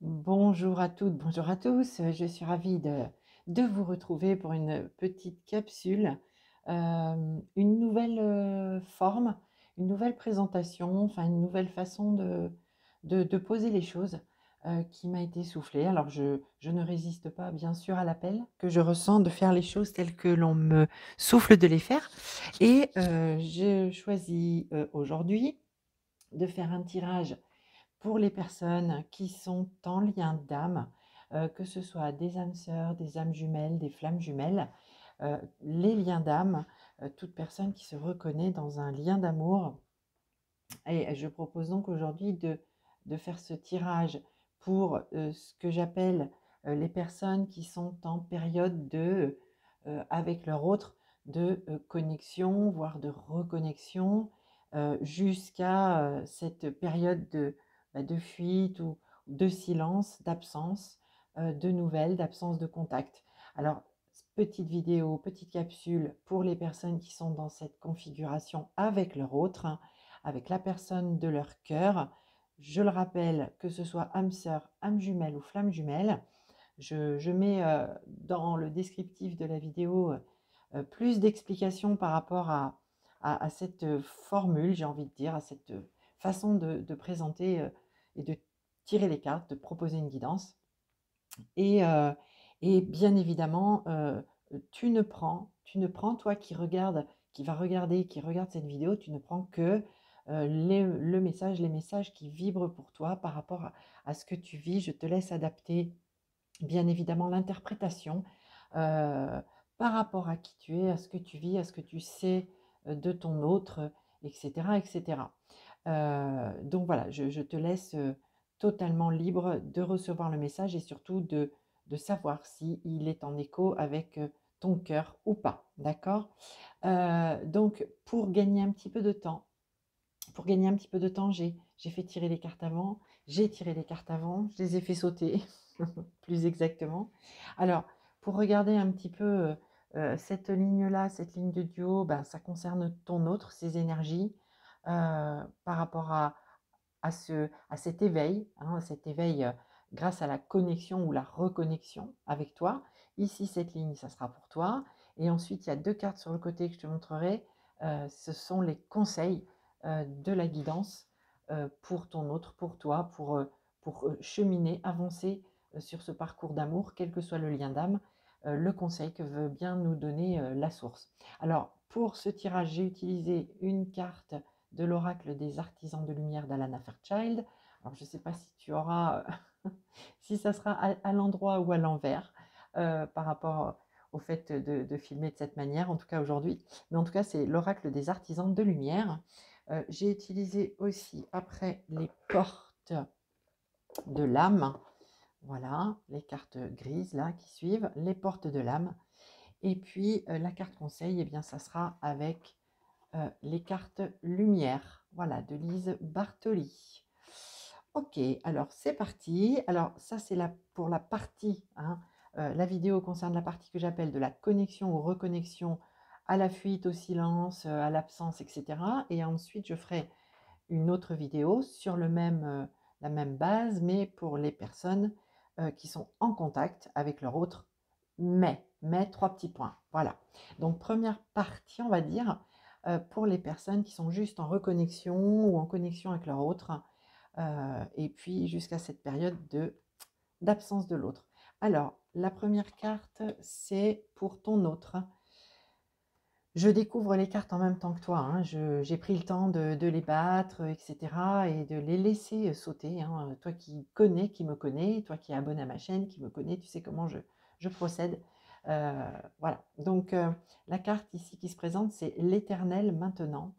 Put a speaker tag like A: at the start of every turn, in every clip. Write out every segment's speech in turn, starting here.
A: Bonjour à toutes, bonjour à tous. Je suis ravie de vous retrouver pour une petite capsule, une nouvelle forme, une nouvelle présentation, enfin une nouvelle façon de poser les choses qui m'a été soufflée. Alors je ne résiste pas bien sûr à l'appel que je ressens de faire les choses telles que l'on me souffle de les faire. Et je choisis aujourd'hui de faire un tirage pour les personnes qui sont en lien d'âme, que ce soit des âmes sœurs, des âmes jumelles, des flammes jumelles, les liens d'âme, toute personne qui se reconnaît dans un lien d'amour. Et je propose donc aujourd'hui de faire ce tirage pour ce que j'appelle les personnes qui sont en période avec leur autre, de connexion, voire de reconnexion, jusqu'à cette période de fuite ou de silence, d'absence de nouvelles, d'absence de contact. Alors, petite vidéo, petite capsule pour les personnes qui sont dans cette configuration avec leur autre, hein, avec la personne de leur cœur. Je le rappelle, que ce soit âme sœur, âme jumelle ou flamme jumelle, je mets dans le descriptif de la vidéo plus d'explications par rapport à cette formule, j'ai envie de dire, à cette façon de présenter et de tirer les cartes, de proposer une guidance. Et, euh, et bien évidemment, tu ne prends, toi qui regarde, qui va regarder, qui regarde cette vidéo, tu ne prends que le message, les messages qui vibrent pour toi par rapport à ce que tu vis. Je te laisse adapter, bien évidemment, l'interprétation par rapport à qui tu es, à ce que tu vis, à ce que tu sais de ton autre, etc., etc. Donc voilà, je te laisse totalement libre de recevoir le message et surtout de savoir s'il est en écho avec ton cœur ou pas. D'accord? Donc, pour gagner un petit peu de temps, j'ai fait tirer les cartes avant, j'ai tiré les cartes avant, je les ai fait sauter, plus exactement. Alors, pour regarder un petit peu cette ligne-là, cette ligne de duo, ben, ça concerne ton autre, ses énergies, par rapport à cet éveil, hein, cet éveil grâce à la connexion ou la reconnexion avec toi. Ici, cette ligne, ça sera pour toi. Et ensuite, il y a deux cartes sur le côté que je te montrerai. Ce sont les conseils de la guidance pour ton autre, pour toi, pour cheminer, avancer sur ce parcours d'amour, quel que soit le lien d'âme, le conseil que veut bien nous donner la source. Alors, pour ce tirage, j'ai utilisé une carte de l'oracle des artisans de lumière d'Alana Fairchild. Alors, je ne sais pas si tu auras, si ça sera à l'endroit ou à l'envers par rapport au fait de filmer de cette manière, en tout cas aujourd'hui. Mais en tout cas, c'est l'oracle des artisans de lumière. J'ai utilisé aussi après les portes de l'âme. Voilà, les cartes grises là qui suivent, les portes de l'âme. Et puis la carte conseil, eh bien, ça sera avec les cartes lumière, voilà, de Lise Bartoli. Ok, alors c'est parti. Alors ça c'est pour la partie, hein, la vidéo concerne la partie que j'appelle de la connexion ou reconnexion à la fuite, au silence, à l'absence, etc. Et ensuite je ferai une autre vidéo sur la même base, mais pour les personnes qui sont en contact avec leur autre, mais trois petits points. Voilà. Donc première partie, on va dire, pour les personnes qui sont juste en reconnexion ou en connexion avec leur autre, et puis jusqu'à cette période d'absence de l'autre. Alors, la première carte, c'est pour ton autre. Je découvre les cartes en même temps que toi, hein. J'ai pris le temps de les battre, etc. et de les laisser sauter, hein. Toi qui connais, qui me connais, toi qui es abonné à ma chaîne, qui me connais, tu sais comment je procède. Voilà. Donc, la carte ici qui se présente, c'est l'éternel maintenant.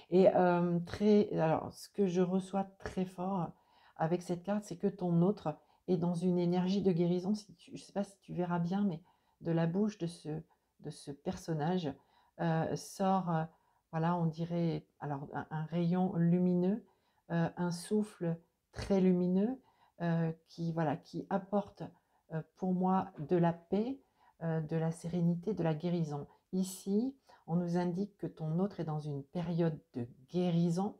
A: Et alors, ce que je reçois très fort avec cette carte, c'est que ton autre est dans une énergie de guérison. Je ne sais pas si tu verras bien, mais de la bouche de ce personnage sort, voilà, on dirait, alors un rayon lumineux, un souffle très lumineux voilà, qui apporte pour moi de la paix, de la sérénité, de la guérison. Ici, on nous indique que ton autre est dans une période de guérison,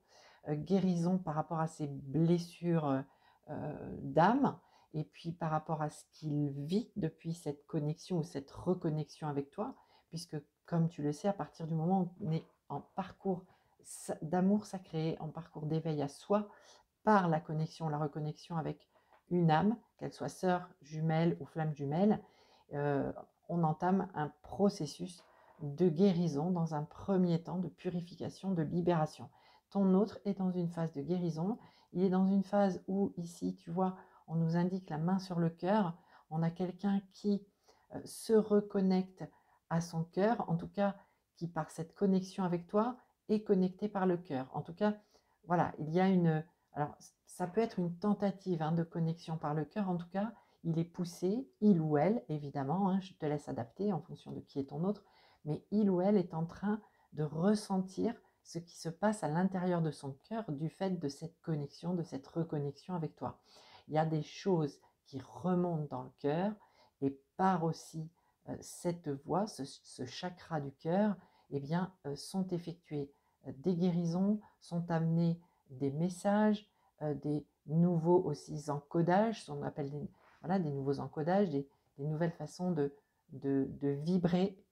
A: guérison par rapport à ses blessures d'âme, et puis par rapport à ce qu'il vit depuis cette connexion ou cette reconnexion avec toi, puisque comme tu le sais, à partir du moment où on est en parcours d'amour sacré, en parcours d'éveil à soi, par la connexion, la reconnexion avec une âme, qu'elle soit sœur jumelle ou flamme jumelle, euh, on entame un processus de guérison dans un premier temps, de purification, de libération. Ton autre est dans une phase de guérison, il est dans une phase où ici, tu vois, on nous indique la main sur le cœur, on a quelqu'un qui se reconnecte à son cœur, en tout cas qui par cette connexion avec toi est connecté par le cœur. En tout cas, voilà, il y a une... Alors, ça peut être une tentative de connexion par le cœur, en tout cas, il est poussé, il ou elle, évidemment, je te laisse adapter en fonction de qui est ton autre, mais il ou elle est en train de ressentir ce qui se passe à l'intérieur de son cœur du fait de cette connexion, de cette reconnexion avec toi. Il y a des choses qui remontent dans le cœur et par aussi cette voie, ce chakra du cœur, eh bien, sont effectuées des guérisons, sont amenés des messages, des nouveaux aussi encodages, on appelle voilà, des nouveaux encodages, des nouvelles façons de vibrer,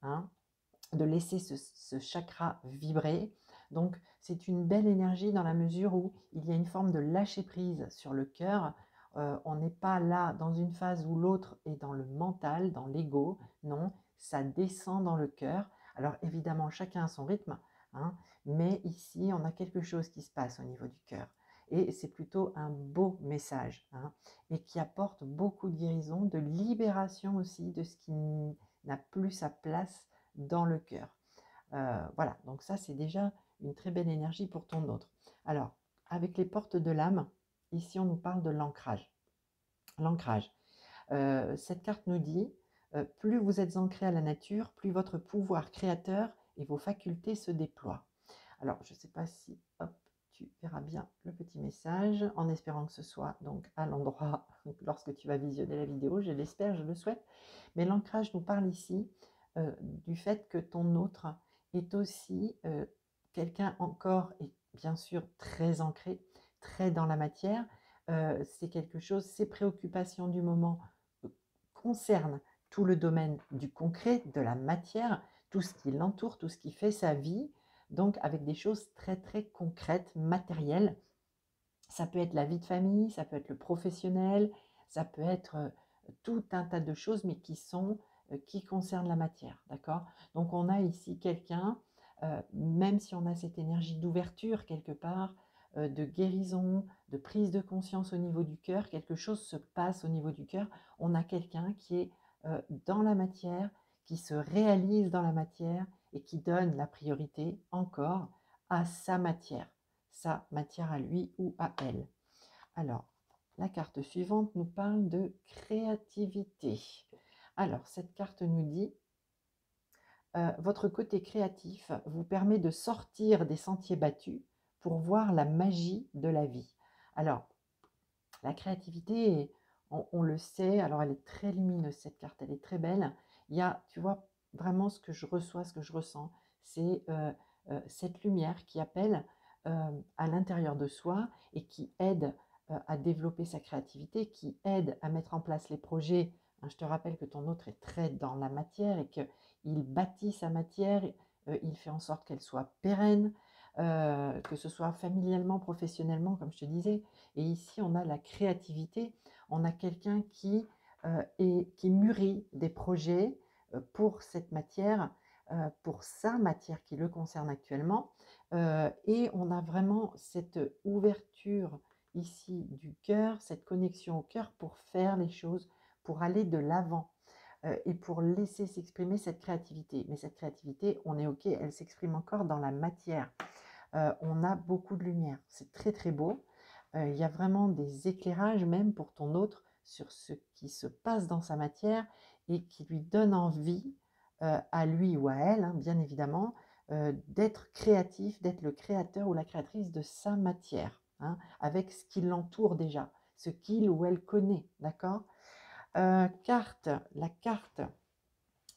A: de laisser ce chakra vibrer. Donc c'est une belle énergie dans la mesure où il y a une forme de lâcher prise sur le cœur. On n'est pas là dans une phase où l'autre est dans le mental, dans l'ego. Non, ça descend dans le cœur. Alors évidemment, chacun a son rythme, mais ici, on a quelque chose qui se passe au niveau du cœur. Et c'est plutôt un beau message, et qui apporte beaucoup de guérison, de libération aussi de ce qui n'a plus sa place dans le cœur. Voilà, donc ça c'est déjà une très belle énergie pour ton autre. Alors, avec les portes de l'âme, ici on nous parle de l'ancrage. L'ancrage. Cette carte nous dit, plus vous êtes ancré à la nature, plus votre pouvoir créateur et vos facultés se déploient. Alors, je ne sais pas si, hop, tu verras bien le petit message, en espérant que ce soit donc à l'endroit lorsque tu vas visionner la vidéo, je l'espère, je le souhaite. Mais l'ancrage nous parle ici du fait que ton autre est aussi quelqu'un encore, et bien sûr très ancré, très dans la matière. C'est quelque chose, ses préoccupations du moment concernent tout le domaine du concret, de la matière, tout ce qui l'entoure, tout ce qui fait sa vie, donc avec des choses très très concrètes, matérielles. Ça peut être la vie de famille, ça peut être le professionnel, ça peut être tout un tas de choses, mais qui concernent la matière, d'accord? Donc on a ici quelqu'un, même si on a cette énergie d'ouverture quelque part, de guérison, de prise de conscience au niveau du cœur, quelque chose se passe au niveau du cœur, on a quelqu'un qui est dans la matière, qui se réalise dans la matière et qui donne la priorité encore à sa matière à lui ou à elle. Alors, la carte suivante nous parle de créativité. Alors, cette carte nous dit, votre côté créatif vous permet de sortir des sentiers battus pour voir la magie de la vie. Alors, la créativité, on le sait, alors elle est très lumineuse cette carte, elle est très belle. Il y a, tu vois, vraiment ce que je reçois, ce que je ressens, c'est cette lumière qui appelle à l'intérieur de soi et qui aide à développer sa créativité, qui aide à mettre en place les projets. Je te rappelle que ton autre est très dans la matière et qu'il bâtit sa matière, il fait en sorte qu'elle soit pérenne, que ce soit familialement, professionnellement, comme je te disais. Et ici, on a la créativité, on a quelqu'un qui mûrit des projets pour cette matière, pour sa matière qui le concerne actuellement. Et on a vraiment cette ouverture ici du cœur, cette connexion au cœur pour faire les choses, pour aller de l'avant et pour laisser s'exprimer cette créativité. Mais cette créativité, on est OK, elle s'exprime encore dans la matière. On a beaucoup de lumière, c'est très très beau. Il y a vraiment des éclairages même pour ton autre sur ce qui se passe dans sa matière et qui lui donne envie à lui ou à elle, bien évidemment, d'être créatif, d'être le créateur ou la créatrice de sa matière, avec ce qui l'entoure déjà, ce qu'il ou elle connaît, d'accord? La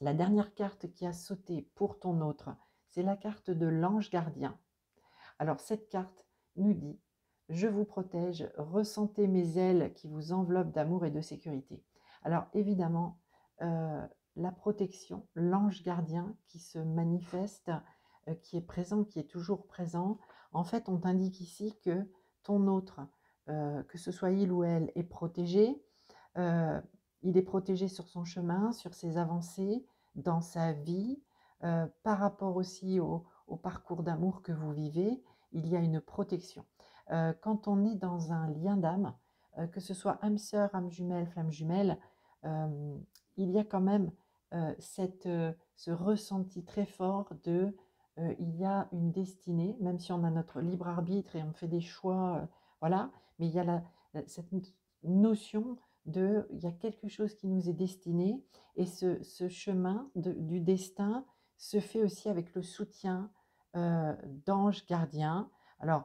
A: dernière carte qui a sauté pour ton autre, c'est la carte de l'ange gardien. Alors cette carte nous dit, je vous protège, ressentez mes ailes qui vous enveloppent d'amour et de sécurité. Alors évidemment, la protection, l'ange gardien qui se manifeste, qui est présent, qui est toujours présent, en fait, on t'indique ici que ton autre, que ce soit il ou elle, est protégé. Il est protégé sur son chemin, sur ses avancées, dans sa vie, par rapport aussi au parcours d'amour que vous vivez, il y a une protection. Quand on est dans un lien d'âme, que ce soit âme sœur, âme jumelle, flamme jumelle, il y a quand même ce ressenti très fort de il y a une destinée, même si on a notre libre arbitre et on fait des choix, voilà, mais il y a cette notion de il y a quelque chose qui nous est destiné et ce chemin du destin se fait aussi avec le soutien d'anges gardiens. Alors,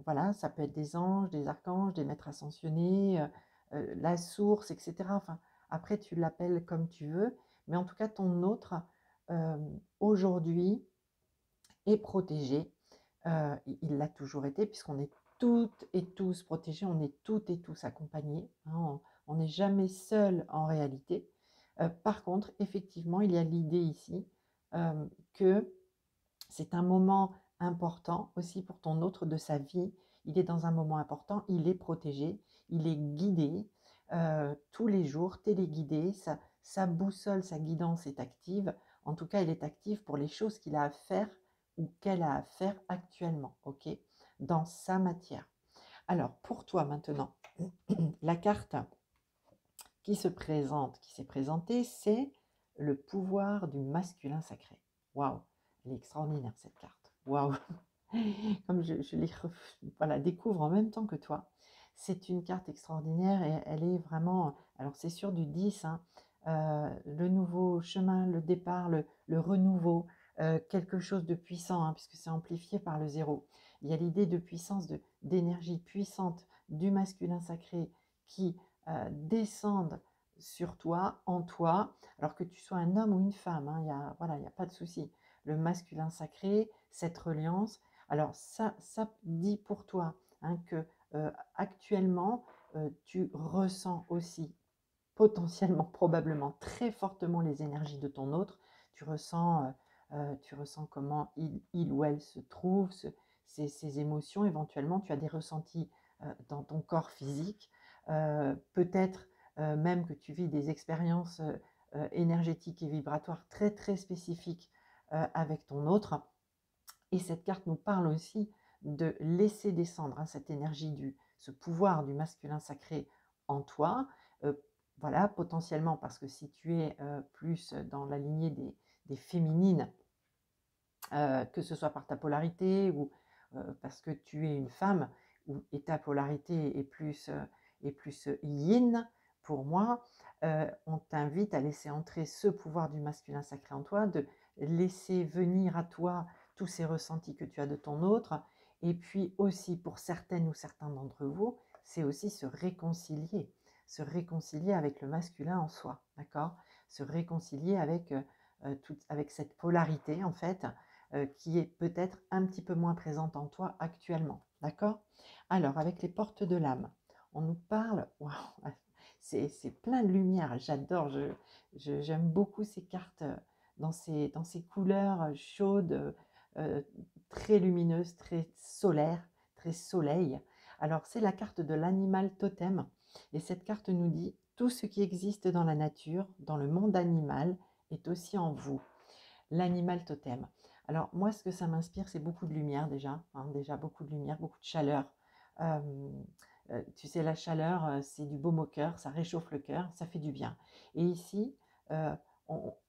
A: voilà, ça peut être des anges, des archanges, des maîtres ascensionnés, la source, etc. Enfin, après, tu l'appelles comme tu veux, mais en tout cas, ton autre, aujourd'hui, est protégé. Il l'a toujours été, puisqu'on est toutes et tous protégés, on est toutes et tous accompagnés. Hein, on n'est jamais seul en réalité. Par contre, effectivement, il y a l'idée ici que c'est un moment important aussi pour ton autre de sa vie. Il est dans un moment important, il est protégé, il est guidé tous les jours, téléguidé, sa boussole, sa guidance est active. En tout cas, elle est active pour les choses qu'il a à faire ou qu'elle a à faire actuellement, ok, dans sa matière. Alors, pour toi maintenant, la carte qui se présente, qui s'est présentée, c'est le pouvoir du masculin sacré. Waouh, elle est extraordinaire cette carte. Waouh, comme je les voilà, découvre en même temps que toi. C'est une carte extraordinaire et elle est vraiment, alors c'est sûr du 10, hein, le nouveau chemin, le départ, le renouveau, quelque chose de puissant, hein, puisque c'est amplifié par le 0. Il y a l'idée de puissance, d'énergie puissante du masculin sacré qui descendent sur toi, en toi, alors que tu sois un homme ou une femme, hein, voilà, il n'y a pas de souci. Le masculin sacré, cette reliance, alors ça dit pour toi hein, que actuellement, tu ressens aussi potentiellement, probablement, très fortement les énergies de ton autre. Tu ressens comment il ou elle se trouve, ses émotions. Éventuellement, tu as des ressentis dans ton corps physique. Peut-être même que tu vis des expériences énergétiques et vibratoires très, très spécifiques avec ton autre. Et cette carte nous parle aussi de laisser descendre hein, cette énergie, ce pouvoir du masculin sacré en toi. Voilà, potentiellement parce que si tu es plus dans la lignée des féminines, que ce soit par ta polarité ou parce que tu es une femme et ta polarité est plus yin, pour moi, on t'invite à laisser entrer ce pouvoir du masculin sacré en toi, de laisser venir à toi tous ces ressentis que tu as de ton autre. Et puis aussi, pour certaines ou certains d'entre vous, c'est aussi se réconcilier avec le masculin en soi, d'accord? Se réconcilier avec, avec cette polarité, en fait, qui est peut-être un petit peu moins présente en toi actuellement, d'accord? Alors, avec les portes de l'âme, on nous parle, wow, c'est plein de lumière, j'adore, j'aime beaucoup ces cartes dans ces couleurs chaudes, très lumineuses, très solaires, très soleil. Alors, c'est la carte de l'animal totem, et cette carte nous dit, tout ce qui existe dans la nature, dans le monde animal, est aussi en vous. L'animal totem. Alors, moi, ce que ça m'inspire, c'est beaucoup de lumière déjà, hein, déjà beaucoup de lumière, beaucoup de chaleur. Euh, tu sais, la chaleur, c'est du baume au cœur, ça réchauffe le cœur, ça fait du bien. Et ici,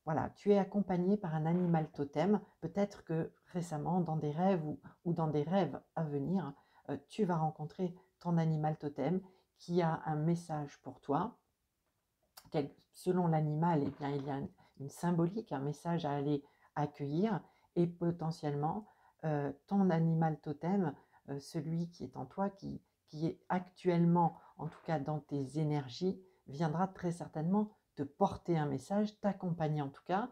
A: voilà, tu es accompagné par un animal totem. Peut-être que récemment, dans des rêves ou dans des rêves à venir, tu vas rencontrer ton animal totem qui a un message pour toi. Selon l'animal, eh bien, il y a une symbolique, un message à aller accueillir et potentiellement ton animal totem, celui qui est en toi, qui est actuellement, en tout cas dans tes énergies, viendra très certainement te porter un message, t'accompagner en tout cas.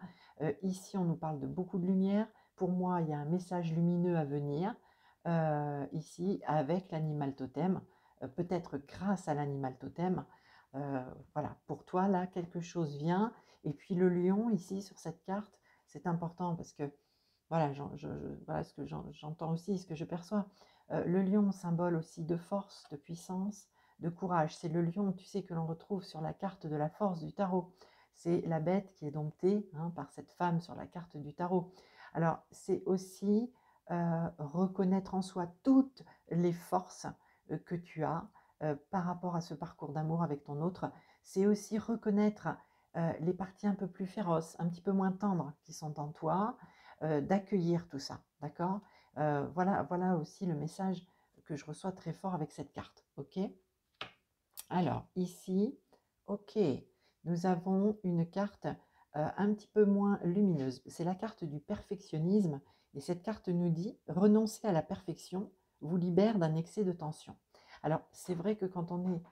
A: Ici, on nous parle de beaucoup de lumière. Pour moi, il y a un message lumineux à venir. ici avec l'animal totem, peut-être grâce à l'animal totem. Voilà, pour toi, là, quelque chose vient. Et puis le lion, ici, sur cette carte, c'est important parce que, voilà, voilà ce que j'entends aussi, ce que je perçois. Le lion, symbole aussi de force, de puissance, de courage. C'est le lion, tu sais, que l'on retrouve sur la carte de la force du tarot. C'est la bête qui est domptée hein, par cette femme sur la carte du tarot. Alors, c'est aussi reconnaître en soi toutes les forces que tu as par rapport à ce parcours d'amour avec ton autre. C'est aussi reconnaître les parties un peu plus féroces, un petit peu moins tendres qui sont en toi, d'accueillir tout ça, d'accord. Voilà aussi le message que je reçois très fort avec cette carte, ok. Alors ici, ok, nous avons une carte un petit peu moins lumineuse. C'est la carte du perfectionnisme et cette carte nous dit « Renoncer à la perfection vous libère d'un excès de tension ». Alors c'est vrai que quand on est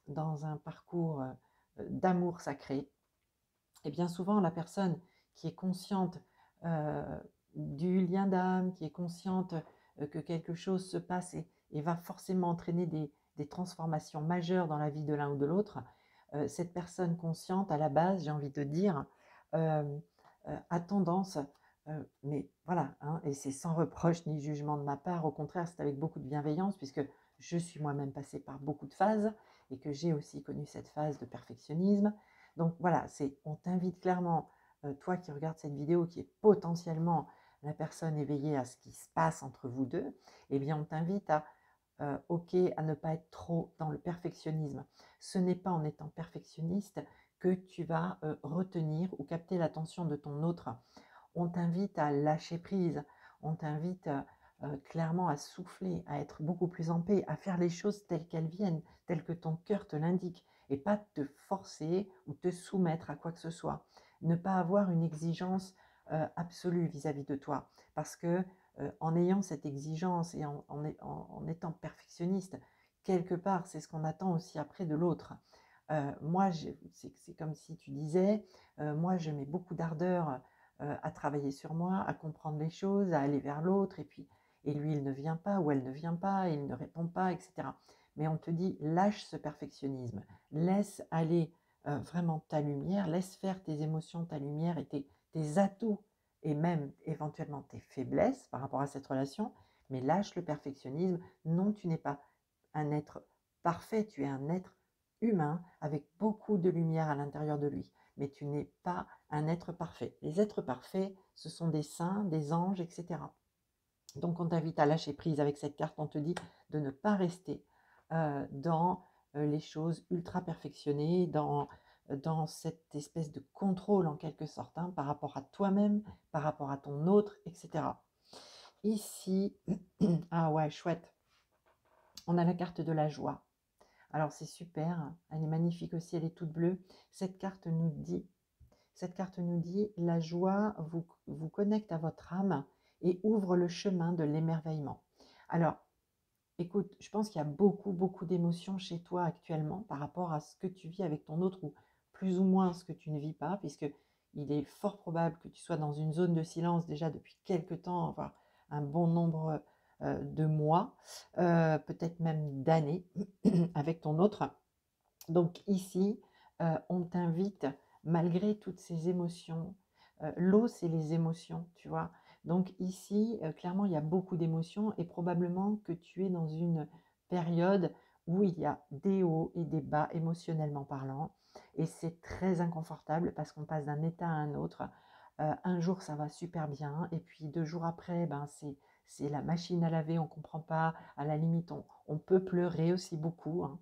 A: dans un parcours d'amour sacré, et bien souvent la personne qui est consciente du lien d'âme, qui est consciente que quelque chose se passe et va forcément entraîner des transformations majeures dans la vie de l'un ou de l'autre, cette personne consciente, à la base, j'ai envie de dire, a tendance, mais voilà, hein, et c'est sans reproche ni jugement de ma part, au contraire, c'est avec beaucoup de bienveillance, puisque je suis moi-même passée par beaucoup de phases, et que j'ai aussi connu cette phase de perfectionnisme. Donc voilà, on t'invite clairement, toi qui regardes cette vidéo, qui est potentiellement la personne éveillée à ce qui se passe entre vous deux, eh bien on t'invite à ok, à ne pas être trop dans le perfectionnisme. Ce n'est pas en étant perfectionniste que tu vas retenir ou capter l'attention de ton autre. On t'invite à lâcher prise, on t'invite clairement à souffler, à être beaucoup plus en paix, à faire les choses telles qu'elles viennent, telles que ton cœur te l'indique, et pas te forcer ou te soumettre à quoi que ce soit. Ne pas avoir une exigence absolue vis-à-vis de toi, parce que en ayant cette exigence et en étant perfectionniste, quelque part, c'est ce qu'on attend aussi après de l'autre. Moi, c'est comme si tu disais, moi, je mets beaucoup d'ardeur à travailler sur moi, à comprendre les choses, à aller vers l'autre, et lui, il ne vient pas, ou elle ne vient pas, il ne répond pas, etc. Mais on te dit, lâche ce perfectionnisme, laisse aller vraiment ta lumière, laisse faire tes émotions, ta lumière et tes atouts et même éventuellement tes faiblesses par rapport à cette relation, mais lâche le perfectionnisme. Non, tu n'es pas un être parfait, tu es un être humain avec beaucoup de lumière à l'intérieur de lui, mais tu n'es pas un être parfait. Les êtres parfaits, ce sont des saints, des anges, etc. Donc on t'invite à lâcher prise avec cette carte, on te dit de ne pas rester dans les choses ultra perfectionnées, dans cette espèce de contrôle en quelque sorte, hein, par rapport à toi-même, par rapport à ton autre, etc. Ici, ah ouais, chouette, on a la carte de la joie. Alors c'est super, elle est magnifique aussi, elle est toute bleue. Cette carte nous dit, la joie vous connecte à votre âme et ouvre le chemin de l'émerveillement. Alors, écoute, je pense qu'il y a beaucoup, beaucoup d'émotions chez toi actuellement par rapport à ce que tu vis avec ton autre ou plus ou moins ce que tu ne vis pas, puisque il est fort probable que tu sois dans une zone de silence déjà depuis quelque temps, voire un bon nombre de mois, peut-être même d'années avec ton autre. Donc ici, on t'invite, malgré toutes ces émotions, l'eau, c'est les émotions, tu vois. Donc ici, clairement, il y a beaucoup d'émotions et probablement que tu es dans une période où il y a des hauts et des bas émotionnellement parlant. Et c'est très inconfortable parce qu'on passe d'un état à un autre. Un jour, ça va super bien. Et puis 2 jours après, ben, c'est la machine à laver, on ne comprend pas. À la limite, on peut pleurer aussi beaucoup, hein.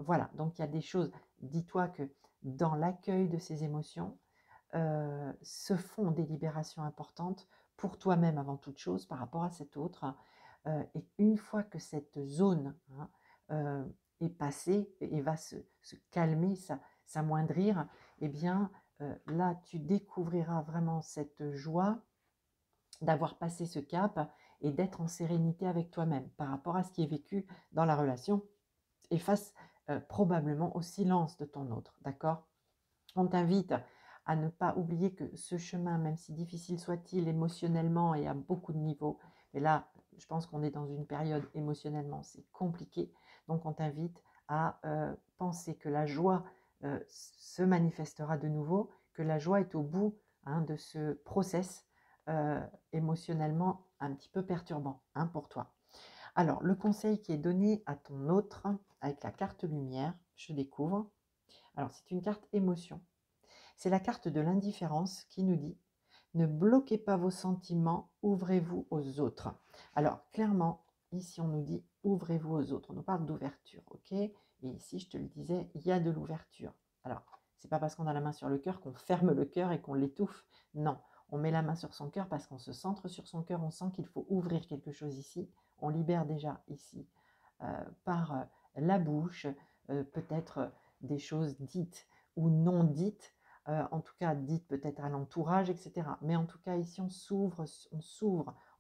A: Voilà, donc il y a des choses, dis-toi que dans l'accueil de ces émotions, se font des libérations importantes pour toi-même avant toute chose par rapport à cet autre. Et une fois que cette zone hein, est passée et va se calmer, s'amoindrir, eh bien là, tu découvriras vraiment cette joie d'avoir passé ce cap et d'être en sérénité avec toi-même par rapport à ce qui est vécu dans la relation et face probablement au silence de ton autre, d'accord? On t'invite à ne pas oublier que ce chemin, même si difficile soit-il émotionnellement et à beaucoup de niveaux, Et là, je pense qu'on est dans une période émotionnellement, c'est compliqué. Donc, on t'invite à penser que la joie se manifestera de nouveau, que la joie est au bout de ce process émotionnellement un petit peu perturbant pour toi. Alors, le conseil qui est donné à ton autre avec la carte lumière, je découvre. Alors, c'est une carte émotion. C'est la carte de l'indifférence qui nous dit ne bloquez pas vos sentiments, ouvrez-vous aux autres. Alors, clairement, ici, on nous dit ouvrez-vous aux autres. On nous parle d'ouverture, ok? Et ici, je te le disais, il y a de l'ouverture. Alors, c'est pas parce qu'on a la main sur le cœur qu'on ferme le cœur et qu'on l'étouffe. Non, on met la main sur son cœur parce qu'on se centre sur son cœur, on sent qu'il faut ouvrir quelque chose ici. On libère déjà ici par la bouche, peut-être des choses dites ou non dites, en tout cas dites peut-être à l'entourage, etc. Mais en tout cas ici on s'ouvre,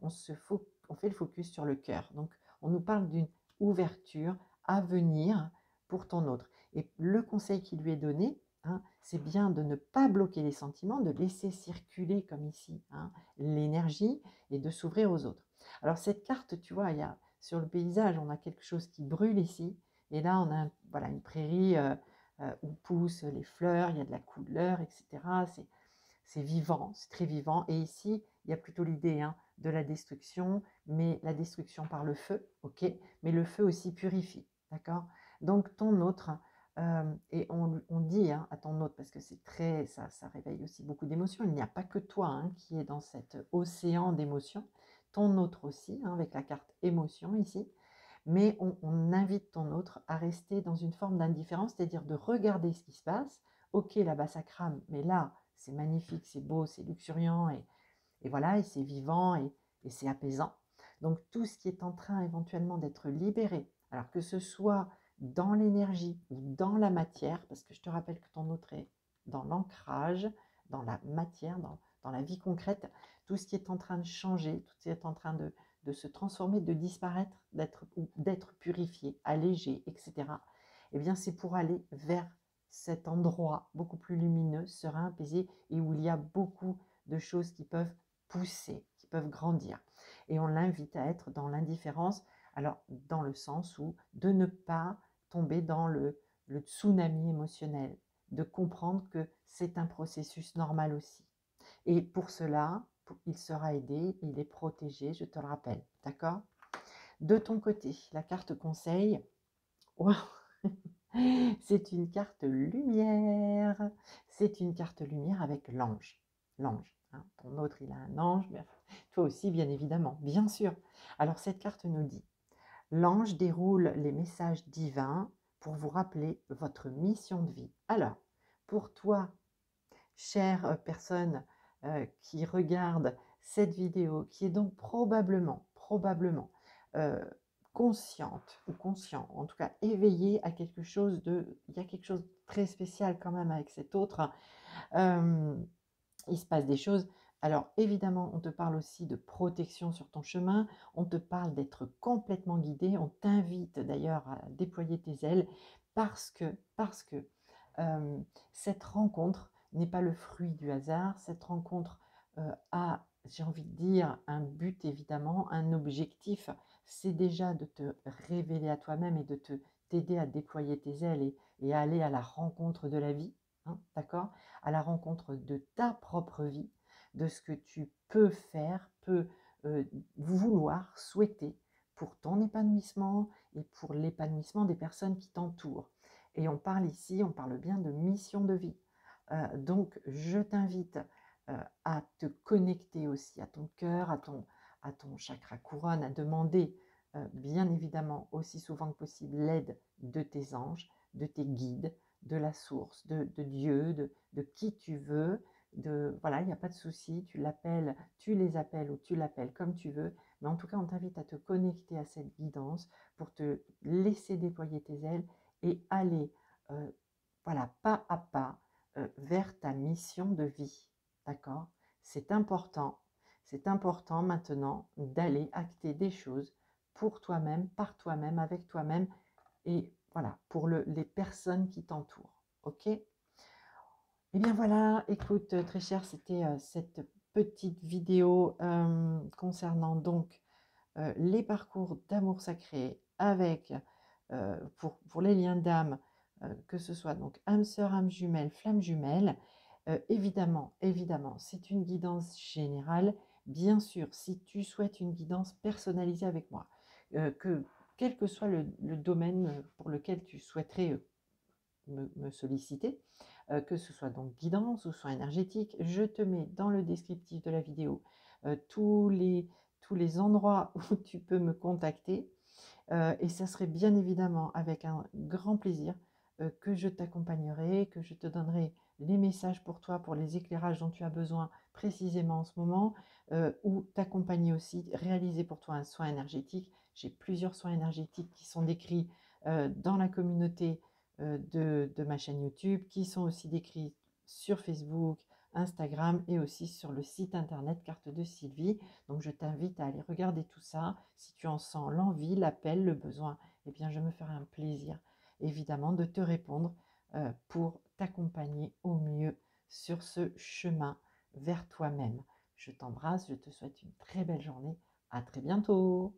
A: on fait le focus sur le cœur. Donc on nous parle d'une ouverture à venir pour ton autre. Et le conseil qui lui est donné, c'est bien de ne pas bloquer les sentiments, de laisser circuler comme ici l'énergie et de s'ouvrir aux autres. Alors cette carte, tu vois, il y a sur le paysage, on a quelque chose qui brûle ici, et là on a voilà, une prairie où poussent les fleurs, il y a de la couleur, etc. C'est vivant, c'est très vivant. Et ici, il y a plutôt l'idée de la destruction, mais la destruction par le feu, ok, mais le feu aussi purifie, d'accord. Donc ton autre, et on dit à ton autre, parce que c'est très, ça réveille aussi beaucoup d'émotions, il n'y a pas que toi qui est dans cet océan d'émotions, ton autre aussi, avec la carte émotion ici, mais on invite ton autre à rester dans une forme d'indifférence, c'est-à-dire de regarder ce qui se passe. Ok, là-bas ça crame, mais là, c'est magnifique, c'est beau, c'est luxuriant, et voilà, et c'est vivant, et c'est apaisant. Donc tout ce qui est en train éventuellement d'être libéré, alors que ce soit dans l'énergie ou dans la matière, parce que je te rappelle que ton autre est dans l'ancrage, dans la matière, dans la vie concrète, tout ce qui est en train de changer, tout ce qui est en train de se transformer, de disparaître, d'être purifié, allégé, etc., eh bien c'est pour aller vers cet endroit beaucoup plus lumineux, serein, apaisé, et où il y a beaucoup de choses qui peuvent pousser, qui peuvent grandir. Et on l'invite à être dans l'indifférence, alors dans le sens où de ne pas tomber dans le tsunami émotionnel, de comprendre que c'est un processus normal aussi. Et pour cela, il sera aidé, il est protégé, je te le rappelle, d'accord? De ton côté, la carte conseil, wow, c'est une carte lumière. C'est une carte lumière avec l'ange. L'ange. Ton autre, il a un ange, mais toi aussi, bien évidemment, bien sûr. Alors, cette carte nous dit, l'ange déroule les messages divins pour vous rappeler votre mission de vie. Alors, pour toi, chère personne qui regarde cette vidéo, qui est donc probablement euh, consciente ou conscient, en tout cas éveillé à quelque chose il y a quelque chose de très spécial quand même avec cet autre. Il se passe des choses. Alors évidemment, on te parle aussi de protection sur ton chemin, on te parle d'être complètement guidé, on t'invite d'ailleurs à déployer tes ailes parce que cette rencontre n'est pas le fruit du hasard, cette rencontre a, j'ai envie de dire, un but évidemment, un objectif, c'est déjà de te révéler à toi-même et de t'aider à déployer tes ailes et à aller à la rencontre de la vie, d'accord, à la rencontre de ta propre vie, de ce que tu peux faire, peux vouloir, souhaiter pour ton épanouissement et pour l'épanouissement des personnes qui t'entourent. Et on parle ici, on parle bien de mission de vie. Donc, je t'invite à te connecter aussi à ton cœur, à ton chakra couronne, à demander bien évidemment aussi souvent que possible l'aide de tes anges, de tes guides, de la source, de Dieu, de qui tu veux. Voilà, il n'y a pas de souci, tu les appelles ou tu l'appelles comme tu veux, mais en tout cas, on t'invite à te connecter à cette guidance pour te laisser déployer tes ailes et aller, voilà, pas à pas vers ta mission de vie. D'accord? C'est important maintenant d'aller acter des choses pour toi-même, par toi-même, avec toi-même et voilà, pour les personnes qui t'entourent. Ok? Eh bien voilà, écoute, très cher, c'était cette petite vidéo concernant donc les parcours d'amour sacré avec, pour les liens d'âme, que ce soit donc âme sœur, âme jumelle, flamme jumelle, évidemment, évidemment, c'est une guidance générale. Bien sûr, si tu souhaites une guidance personnalisée avec moi, que quel que soit le domaine pour lequel tu souhaiterais me solliciter, que ce soit donc guidance ou soin énergétique, je te mets dans le descriptif de la vidéo tous les endroits où tu peux me contacter. Et ça serait bien évidemment avec un grand plaisir que je t'accompagnerai, que je te donnerai les messages pour toi, pour les éclairages dont tu as besoin précisément en ce moment, ou t'accompagner aussi, réaliser pour toi un soin énergétique. J'ai plusieurs soins énergétiques qui sont décrits dans la communauté de ma chaîne YouTube, qui sont aussi décrits sur Facebook, Instagram et aussi sur le site internet Carte de Sylvie. Donc je t'invite à aller regarder tout ça. Si tu en sens l'envie, l'appel, le besoin, eh bien je me ferai un plaisir évidemment de te répondre pour t'accompagner au mieux sur ce chemin vers toi-même. Je t'embrasse, je te souhaite une très belle journée. À très bientôt.